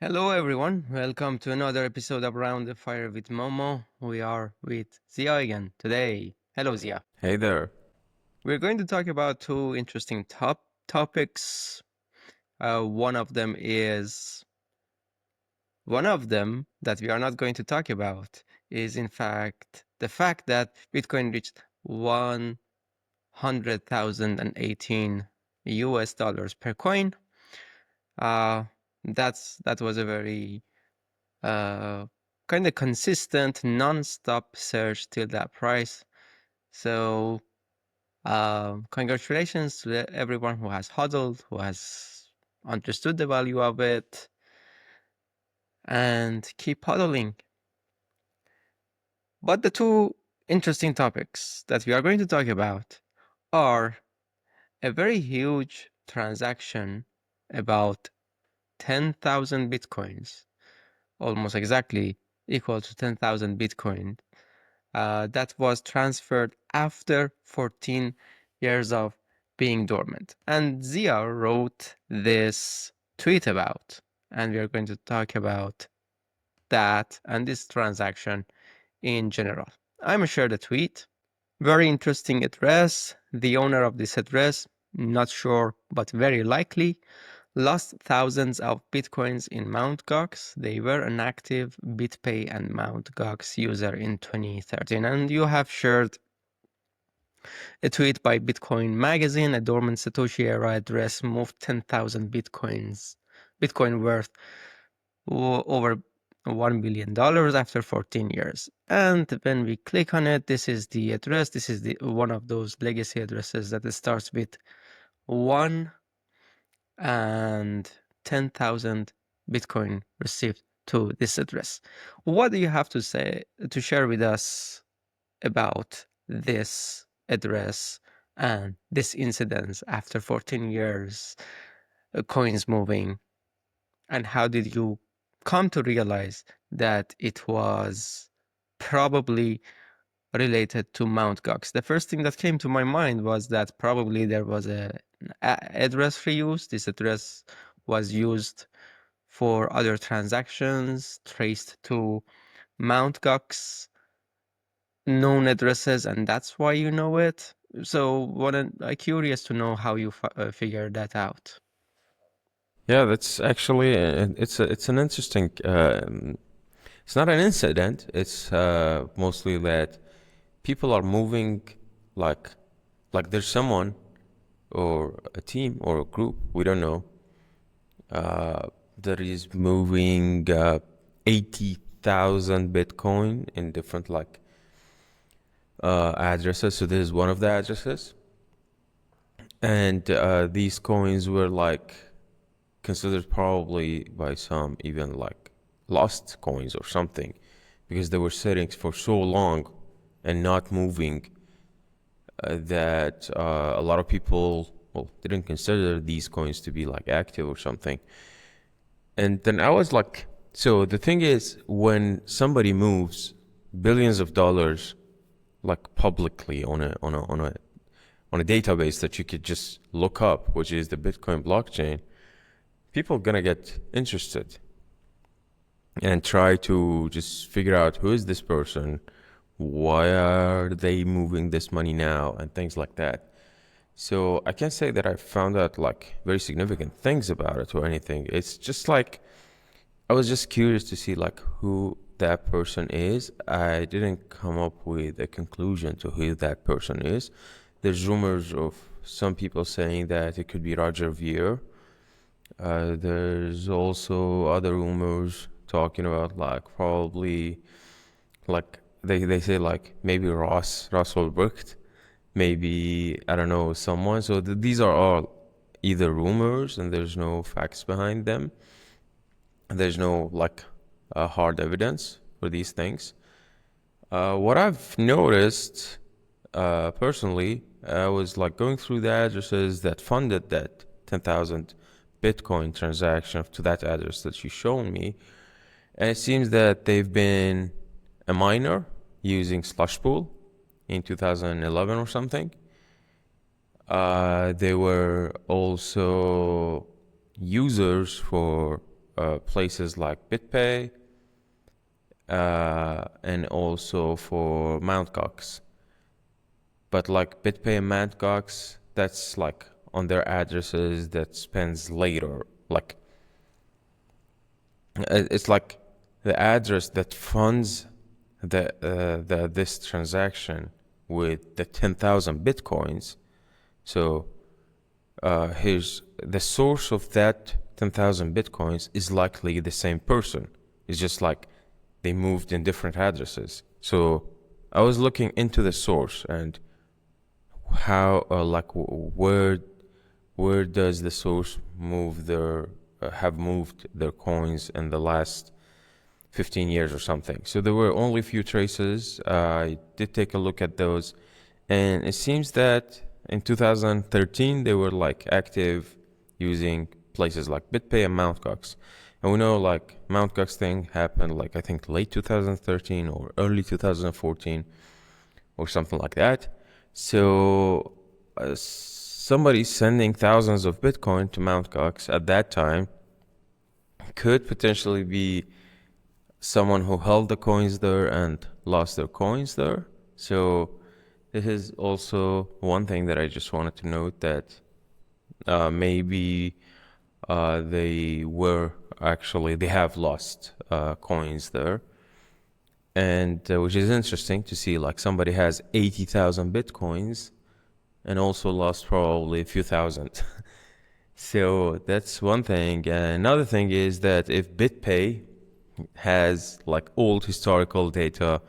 Hello everyone, welcome to another episode of Round the Fire with Momo. We are with Ziya again today. Hello Ziya. Hey there. We're going to talk about two interesting topics. One of them that we are not going to talk about is in fact the fact that Bitcoin reached 100,018 US dollars per coin. Uh, that was a very uh, kind of consistent, non-stop surge till that price. So, congratulations to everyone who has hodled, who has understood the value of it, and keep hodling. But the two interesting topics that we are going to talk about are a very huge transaction about 10,000 bitcoins, almost exactly equal to 10,000 bitcoin, that was transferred after 14 years of being dormant. And Ziya wrote this tweet about, and we are going to talk about that and this transaction in general. I'm going to share the tweet. Very interesting address. The owner of this address, not sure, but very likely, lost thousands of bitcoins in Mt. Gox. They were an active BitPay and Mt. Gox user in 2013. And you have shared a tweet by Bitcoin Magazine, a dormant Satoshi era address moved 10,000 Bitcoin worth over $1 billion after 14 years. And when we click on it, this is the address. This is one of those legacy addresses that starts with 1 and 10,000 Bitcoin received to this address. What do you have to say to share with us about this address and this incident after 14 years, coins moving? And how did you come to realize that it was probably related to Mt. Gox? The first thing that came to my mind was that probably there was an address reuse. This address was used for other transactions traced to Mt. Gox known addresses, and that's why you know it. So, I'm curious to know how you figured that out. Yeah, that's actually it's an interesting. It's not an incident. It's mostly that people are moving like there's someone or a team or a group, we don't know, that is moving 80,000 Bitcoin in different addresses. So this is one of the addresses, and these coins were considered probably by some even like lost coins or something, because they were sitting for so long and not moving, that a lot of people didn't consider these coins to be like active or something. And then I was like, so the thing is, when somebody moves billions of dollars like publicly on a database that you could just look up, which is the Bitcoin blockchain, people are gonna get interested and try to just figure out who is this person, why are they moving this money now, and things like that. So I can't say that I found out like very significant things about it or anything. It's just like I was just curious to see like who that person is. I didn't come up with a conclusion to who that person is. There's rumors of some people saying that it could be Roger Ver. There's also other rumors talking about like probably like they say like maybe Russell Bricht, maybe I don't know someone. So these are all either rumors and there's no facts behind them. There's no hard evidence for these things. What I've noticed personally, I was like going through the addresses that funded that 10,000 Bitcoin transaction to that address that you shown me, and it seems that they've been a miner using Slushpool in 2011 or something. They were also users for places like BitPay and also for Mt. Gox. But like BitPay and Mt. Gox, that's like on their addresses that spends later. Like it's like the address that funds the this transaction with the 10,000 bitcoins. So here's the source of that 10,000 bitcoins is likely the same person. It's just like they moved in different addresses. So I was looking into the source and how where does the source move their have moved their coins in the last 15 years or something. So there were only a few traces. I did take a look at those, and it seems that in 2013 they were like active using places like BitPay and Mt. Gox. And we know like Mt. Gox thing happened like I think late 2013 or early 2014 or something like that. So somebody sending thousands of Bitcoin to Mt. Gox at that time could potentially be someone who held the coins there and lost their coins there. So this is also one thing that I just wanted to note, that maybe they have lost coins there. And which is interesting to see, like somebody has 80,000 bitcoins and also lost probably a few thousand. So that's one thing. And another thing is that if BitPay has like old historical data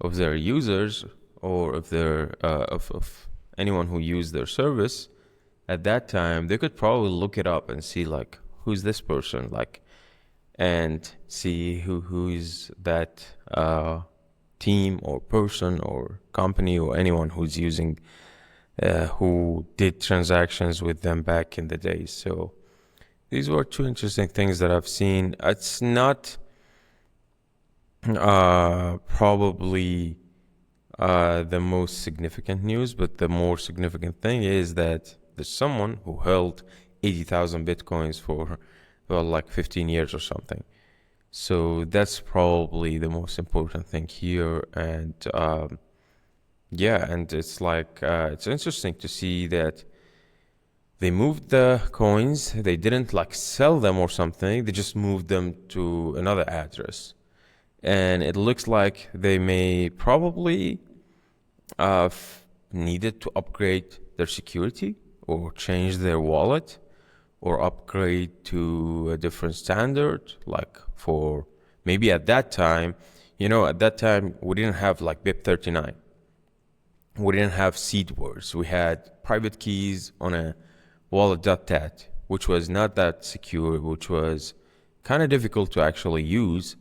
of their users, or of their of anyone who used their service at that time, they could probably look it up and see like who's this person, like, and see who is that team or person or company or anyone who's using who did transactions with them back in the days. So these were two interesting things that I've seen. It's not probably the most significant news, but the more significant thing is that there's someone who held 80,000 bitcoins for, well, like 15 years or something. So that's probably the most important thing here. And yeah, and it's like, it's interesting to see that they moved the coins. They didn't like sell them or something. They just moved them to another address. And it looks like they may probably needed to upgrade their security or change their wallet or upgrade to a different standard. Like for maybe at that time, at that time we didn't have like BIP39. We didn't have seed words. We had private keys on a wallet.tat, which was not that secure, which was kind of difficult to actually use.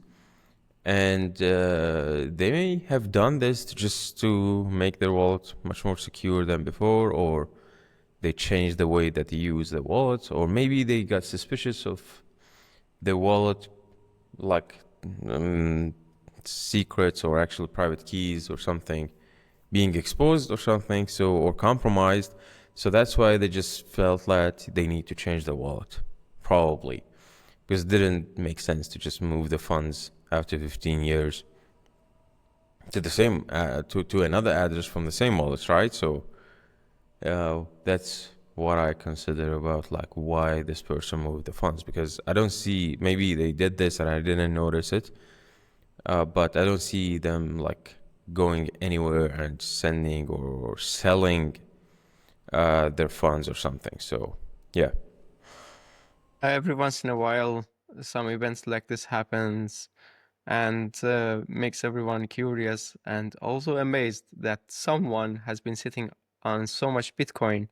And they may have done this just to make their wallet much more secure than before, or they changed the way that they use the wallet, or maybe they got suspicious of the wallet, like secrets or actual private keys or something being exposed or something, or compromised. So that's why they just felt that they need to change the wallet, probably, because it didn't make sense to just move the funds after 15 years to the same to another address from the same wallet, right? So that's what I consider about like why this person moved the funds, because I don't see, maybe they did this and I didn't notice it, but I don't see them like going anywhere and sending or selling their funds or something. So yeah. Every once in a while, some events like this happens, and makes everyone curious and also amazed that someone has been sitting on so much Bitcoin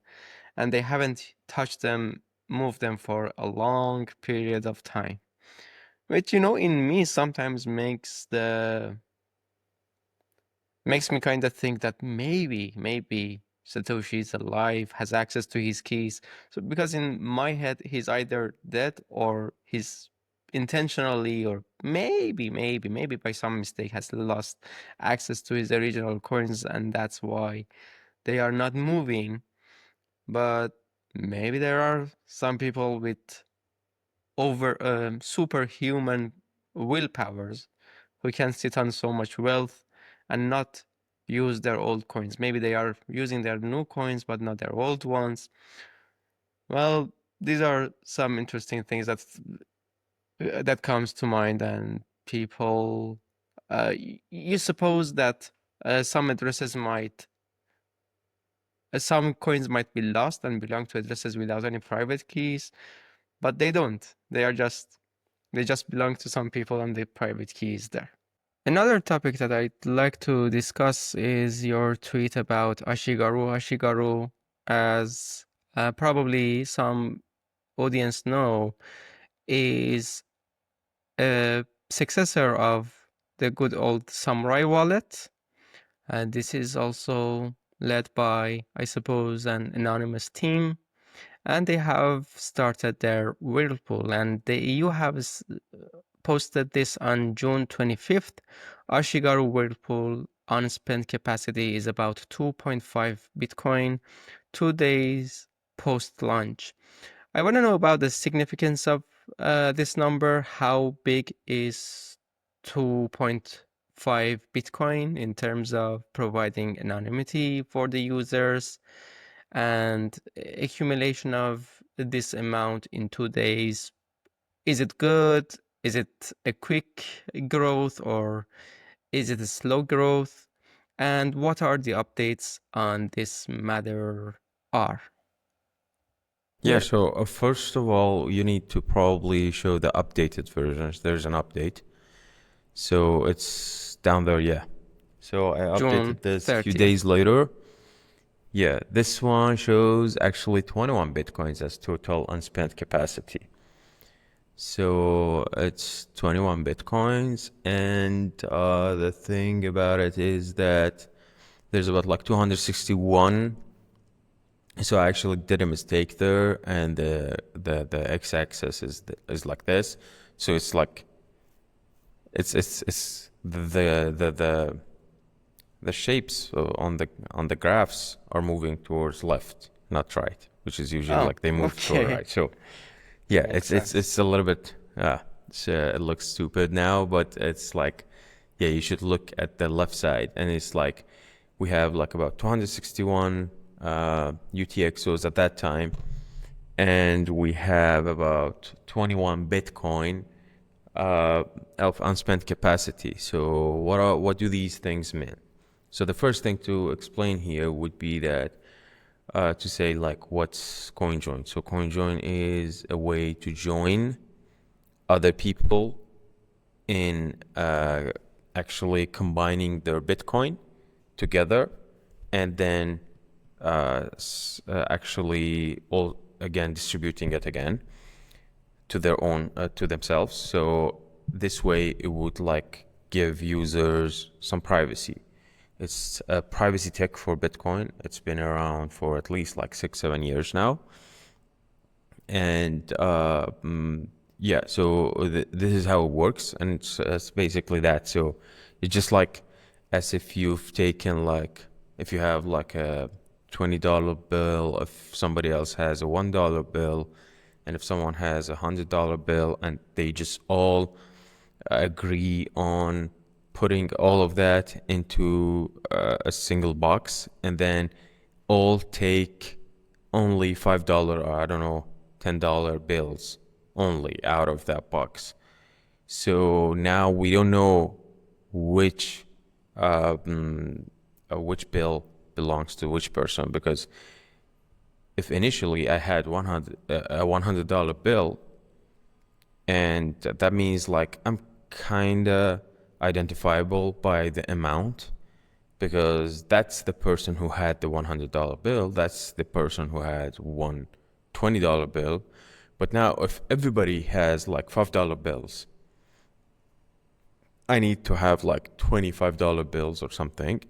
and they haven't touched them, moved them for a long period of time. Which, in me sometimes makes me kind of think that maybe Satoshi is alive, has access to his keys. So because in my head he's either dead or he's intentionally, or maybe by some mistake has lost access to his original coins, and that's why they are not moving. But maybe there are some people with over superhuman willpowers who can sit on so much wealth and not use their old coins. Maybe they are using their new coins but not their old ones. Well, these are some interesting things that comes to mind, and people you suppose that some addresses might some coins might be lost and belong to addresses without any private keys, but they don't. They just belong to some people and the private key is there. Another topic that I'd like to discuss is your tweet about Ashigaru. Ashigaru, as probably some audience know, is a successor of the good old Samurai wallet. And this is also led by, I suppose, an anonymous team. And they have started their Whirlpool. And the EU has posted this on June 25th. Ashigaru Whirlpool unspent capacity is about 2.5 Bitcoin, 2 days post-launch. I want to know about the significance of this number. How big is 2.5 Bitcoin in terms of providing anonymity for the users, and accumulation of this amount in 2 days? Is it good? Is it a quick growth or is it a slow growth? And what are the updates on this matter are? Yeah, so first of all, you need to probably show the updated versions. There's an update. So it's down there, yeah. So I June updated this a few 30th. days later. Yeah, this one shows actually 21 Bitcoins as total unspent capacity. So it's 21 Bitcoins. And the thing about it is that there's about like 261. So I actually did a mistake there, and the x-axis is like this. So it's like it's the shapes on the graphs are moving towards left, not right, which is usually Oh, like they move toward okay. right. So yeah, Makes it's sense. it's a little bit it looks stupid now, but it's like, yeah, you should look at the left side, and it's like we have like about 261 UTXOs at that time, and we have about 21 Bitcoin of unspent capacity. So what do these things mean? So the first thing to explain here would be that to say like what's CoinJoin. So CoinJoin is a way to join other people in actually combining their Bitcoin together, and then actually all again distributing it again to their own to themselves. So this way it would like give users some privacy. It's a privacy tech for Bitcoin. It's been around for at least like 6-7 years now. And yeah, so this is how it works, and it's basically that. So it's just like as if you've taken like, if you have like a $20 bill, if somebody else has a $1 bill, and if someone has a $100 bill, and they just all agree on putting all of that into a single box, and then all take only $5 or I don't know, $10 bills only out of that box. So now we don't know which which bill belongs to which person, because if initially I had a $100 bill, and that means like I'm kind of identifiable by the amount, because that's the person who had the $100 bill, that's the person who had one $20 bill. But now if everybody has like $5 bills, I need to have like $25 bills or something.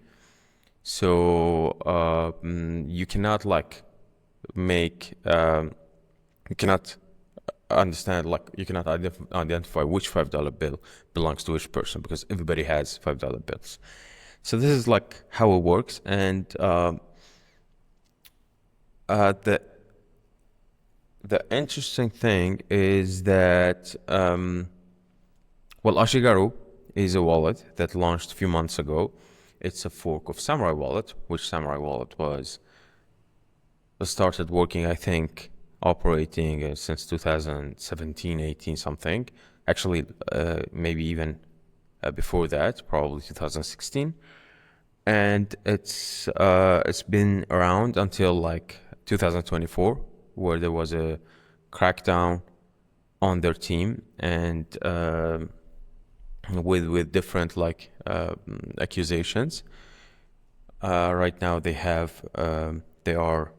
So you cannot like make you cannot understand, like you cannot identify which $5 bill belongs to which person, because everybody has $5 bills. So this is like how it works. And the the interesting thing is that, well, Ashigaru is a wallet that launched a few months ago. It's a fork of Samurai Wallet, which Samurai Wallet was started working, I think, operating since 2017, 18 something. Actually, maybe even before that, probably 2016. And it's been around until like 2024, where there was a crackdown on their team, and with different like accusations. Right now they are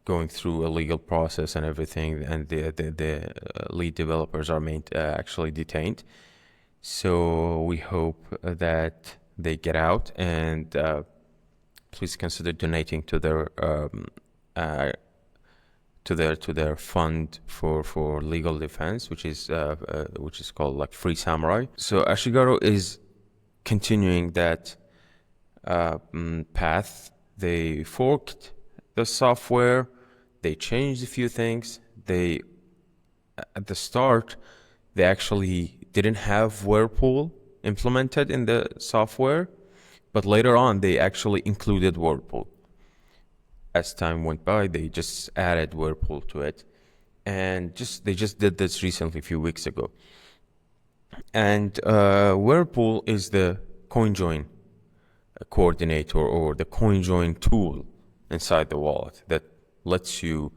going through a legal process and everything, and the lead developers are actually detained. So we hope that they get out, and please consider donating to their fund for legal defense, which is called like Free Samurai. So Ashigaru is continuing that path. They forked the software, they changed a few things. They at the start they actually didn't have Whirlpool implemented in the software, but later on they actually included Whirlpool. As time went by, they just added Whirlpool to it, and they just did this recently, a few weeks ago. And Whirlpool is the CoinJoin coordinator, or the CoinJoin tool inside the wallet that lets you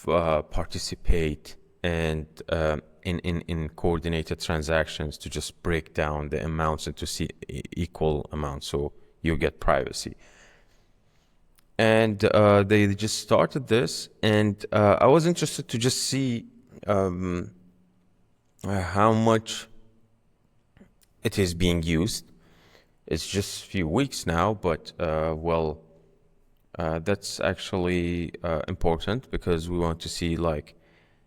participate and in coordinated transactions to just break down the amounts into equal amounts, so you get privacy. And they just started this, and I was interested to just see how much it is being used. It's just a few weeks now, but that's actually important, because we want to see like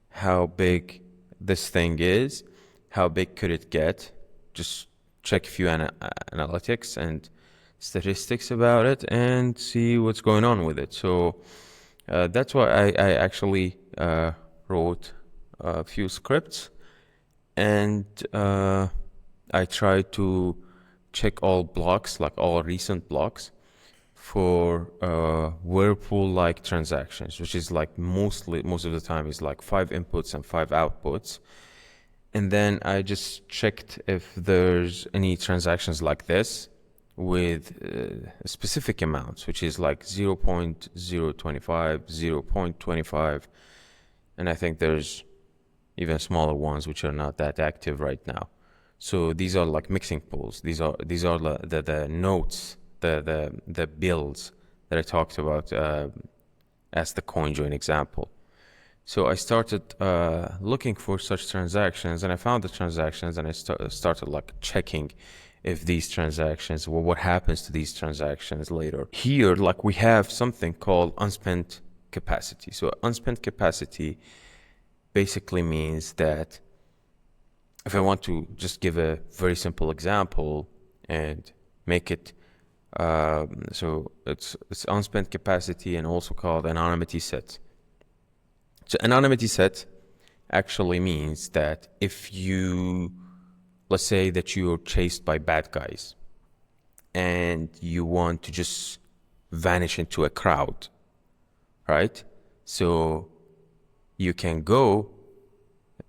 how big this thing is, how big could it get. Just check a few analytics and statistics about it and see what's going on with it. So that's why I actually wrote a few scripts, and I tried to check all blocks, like all recent blocks, for Whirlpool-like transactions, which is like most of the time is like 5 inputs and 5 outputs. And then I just checked if there's any transactions like this with specific amounts, which is like 0.025, 0.25, and I think there's even smaller ones which are not that active right now. So these are like mixing pools. These are the notes, the bills that I talked about as the CoinJoin example. So I started looking for such transactions, and I found the transactions, and I started like checking if these transactions, well, what happens to these transactions later. Here, like, we have something called unspent capacity. So unspent capacity basically means that, if I want to just give a very simple example and make it, so it's unspent capacity, and also called anonymity set. So anonymity set actually means that if you, let's say that you're chased by bad guys and you want to just vanish into a crowd, right? So you can go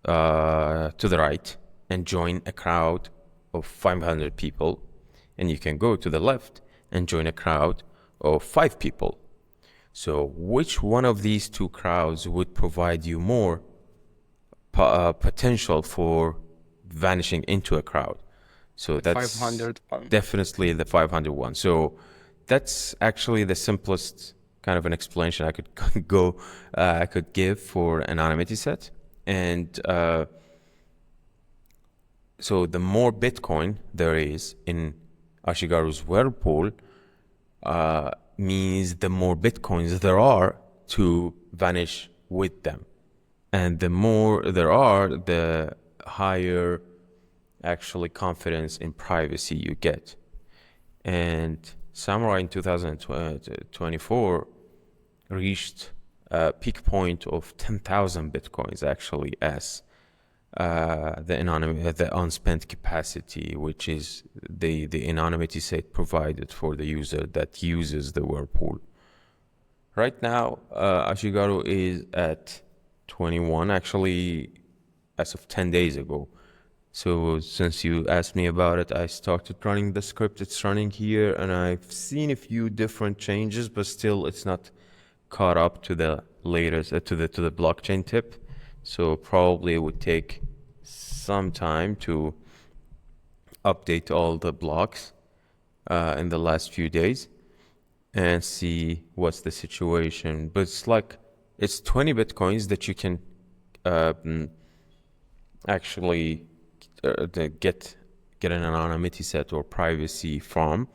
to the right and join a crowd of 500 people, and you can go to the left and join a crowd of 5 people. So which one of these two crowds would provide you more potential for vanishing into a crowd? So that's 501. definitely the 501. So that's actually the simplest kind of an explanation I could I could give for anonymity set. And so the more Bitcoin there is in Ashigaru's Whirlpool, means the more Bitcoins there are to vanish with them. And the more there are, the higher actually confidence in privacy you get. And Samurai in 2024 reached peak point of 10,000 bitcoins actually as the unspent capacity, which is the anonymity set provided for the user that uses the Whirlpool. Right now, Ashigaru is at 21, actually, as of 10 days ago. So since you asked me about it, I started running the script. It's running here, and I've seen a few different changes, but still, it's not caught up to the latest to the blockchain tip. So probably it would take some time to update all the blocks in the last few days and see what's the situation. But it's 20 bitcoins that you can actually get an anonymity set or privacy from,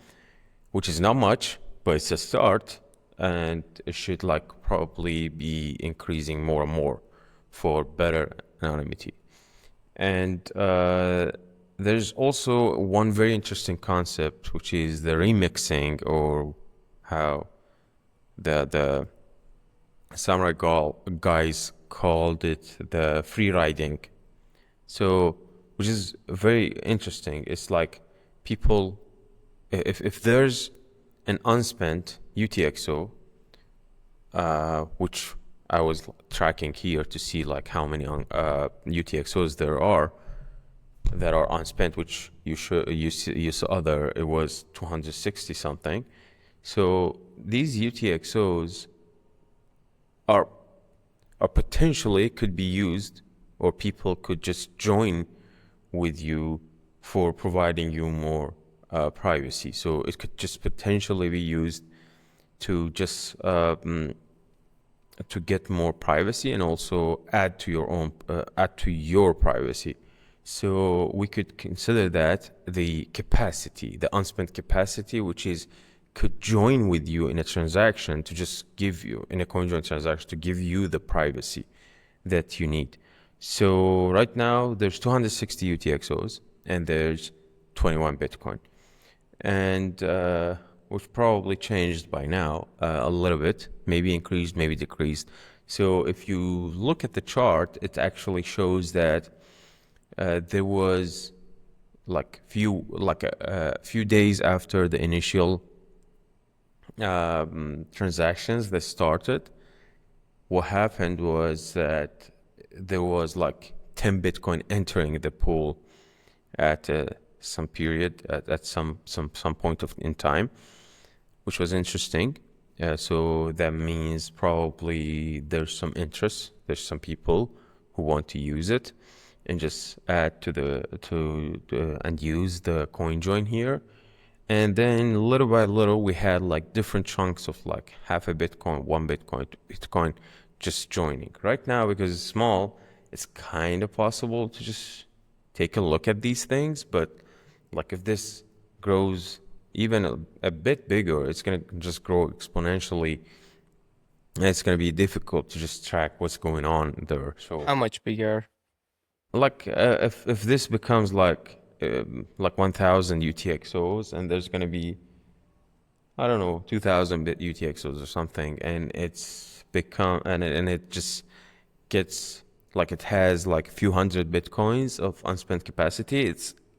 which is not much, but it's a start, and it should probably be increasing more and more for better anonymity. And there's also one very interesting concept, which is the remixing, or how the samurai guys called it the free riding. So, which is very interesting. It's like people, if there's an unspent UTXO, which I was tracking here to see how many UTXOs there are that are unspent, which you saw there, it was 260 something. So these UTXOs are potentially could be used, or people could just join with you for providing you more privacy. So it could just potentially be used to just to get more privacy, and also add to your privacy. So we could consider that the capacity, the unspent capacity, which is could join with you in a transaction to just give you in a CoinJoin transaction to give you the privacy that you need. So right now there's 260 UTXOs and there's 21 Bitcoin, and which probably changed by now a little bit, maybe increased, maybe decreased. So if you look at the chart, it actually shows that there was a few days after the initial transactions that started, what happened was that there was 10 Bitcoin entering the pool at some period, at some point in time, which was interesting. So that means probably there's some interest. There's some people who want to use it and just add and use the CoinJoin here. And then little by little, we had different chunks of half a Bitcoin, 1 Bitcoin, 2 Bitcoin just joining. Right now, because it's small, it's kind of possible to just take a look at these things. But if this grows even a bit bigger, it's going to just grow exponentially. And it's going to be difficult to just track what's going on there. So How much bigger? if this becomes 1,000 UTXOs, and there's going to be, I don't know, 2,000 bit UTXOs or something, and it's become and it just gets it has a few hundred Bitcoins of unspent capacity.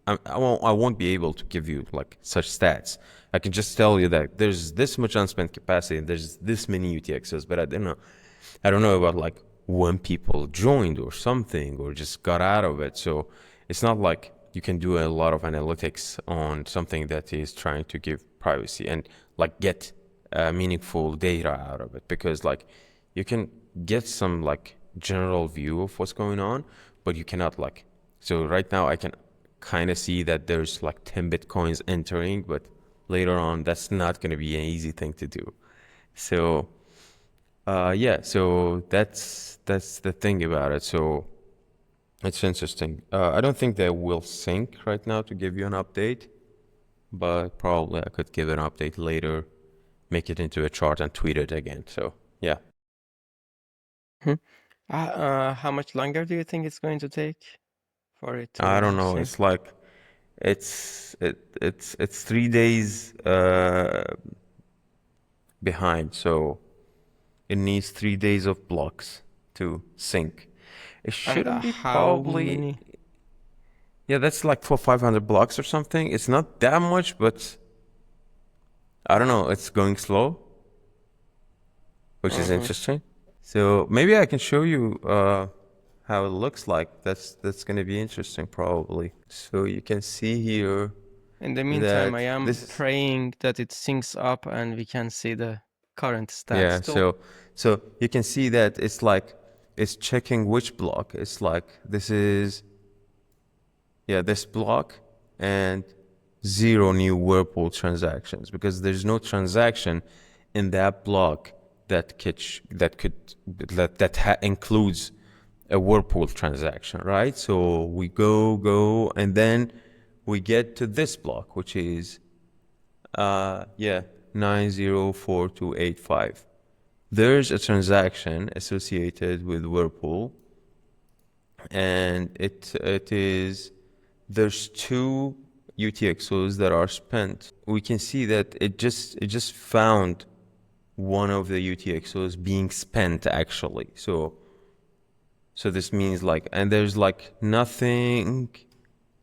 I won't be able to give you such stats. I can just tell you that there's this much unspent capacity and there's this many UTXOs, but I don't know. I don't know about when people joined or something or just got out of it. So it's not like you can do a lot of analytics on something that is trying to give privacy and get meaningful data out of it, because you can get some general view of what's going on, but you cannot so right now I can kind of see that there's 10 Bitcoins entering, but later on that's not going to be an easy thing to do. So yeah, so that's the thing about it. So it's interesting. I don't think they will sync right now to give you an update, but probably I could give an update later, make it into a chart and tweet it again. So yeah. Hmm. How much longer do you think it's going to take for it I don't to know. sync? It's it's 3 days behind. So it needs 3 days of blocks to sync. It And shouldn't be how probably, many? yeah, that's like for 500 blocks or something. It's not that much, but I don't know. It's going slow, which is Mm-hmm. interesting. So maybe I can show you how it looks like. That's gonna be interesting probably. So you can see here In the meantime, I that am this is, praying that it syncs up and we can see the current yeah, stats too. so you can see that it's like it's checking which block. It's like this is, yeah, this block and zero new Whirlpool transactions because there's no transaction in that block that includes a Whirlpool transaction, right? So we go, and then we get to this block, which is yeah, 904285. There's a transaction associated with Whirlpool, and it is, there's two UTXOs that are spent. We can see that it just found one of the UTXOs being spent actually. So this means like, and there's like nothing,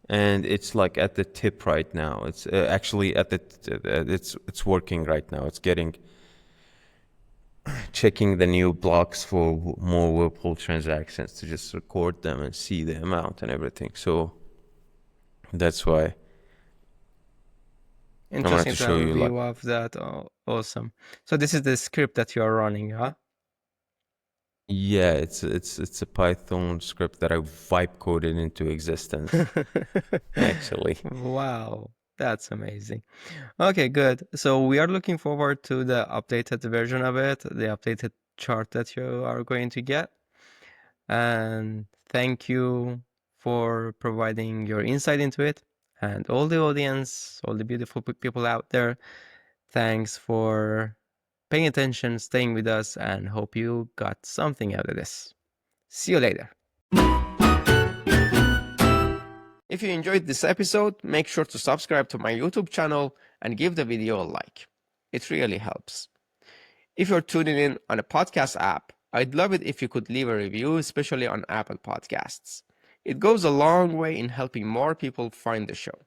and it's like at the tip right now. It's actually at the it's working right now. It's getting, checking the new blocks for more Whirlpool transactions to just record them and see the amount and everything. So that's why I wanted Interesting to to show have a you like, view of that. Oh, awesome. So this is the script that you are running, huh? yeah, it's a Python script that I vibe coded into existence actually. Wow, that's amazing. Okay, good. So we are looking forward to the updated version of it, the updated chart that you are going to get. And thank you for providing your insight into it. And all the audience, all the beautiful people out there, thanks for paying attention, staying with us, and hope you got something out of this. See you later. If you enjoyed this episode, make sure to subscribe to my YouTube channel and give the video a like. It really helps. If you're tuning in on a podcast app, I'd love it if you could leave a review, especially on Apple Podcasts. It goes a long way in helping more people find the show.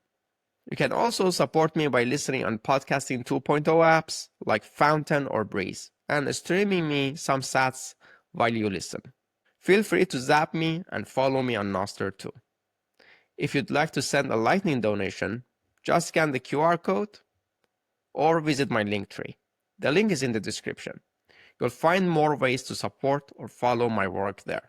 You can also support me by listening on Podcasting 2.0 apps like Fountain or Breeze and streaming me some sats while you listen. Feel free to zap me and follow me on Nostr too. If you'd like to send a Lightning donation, just scan the QR code or visit my Linktree. The link is in the description. You'll find more ways to support or follow my work there.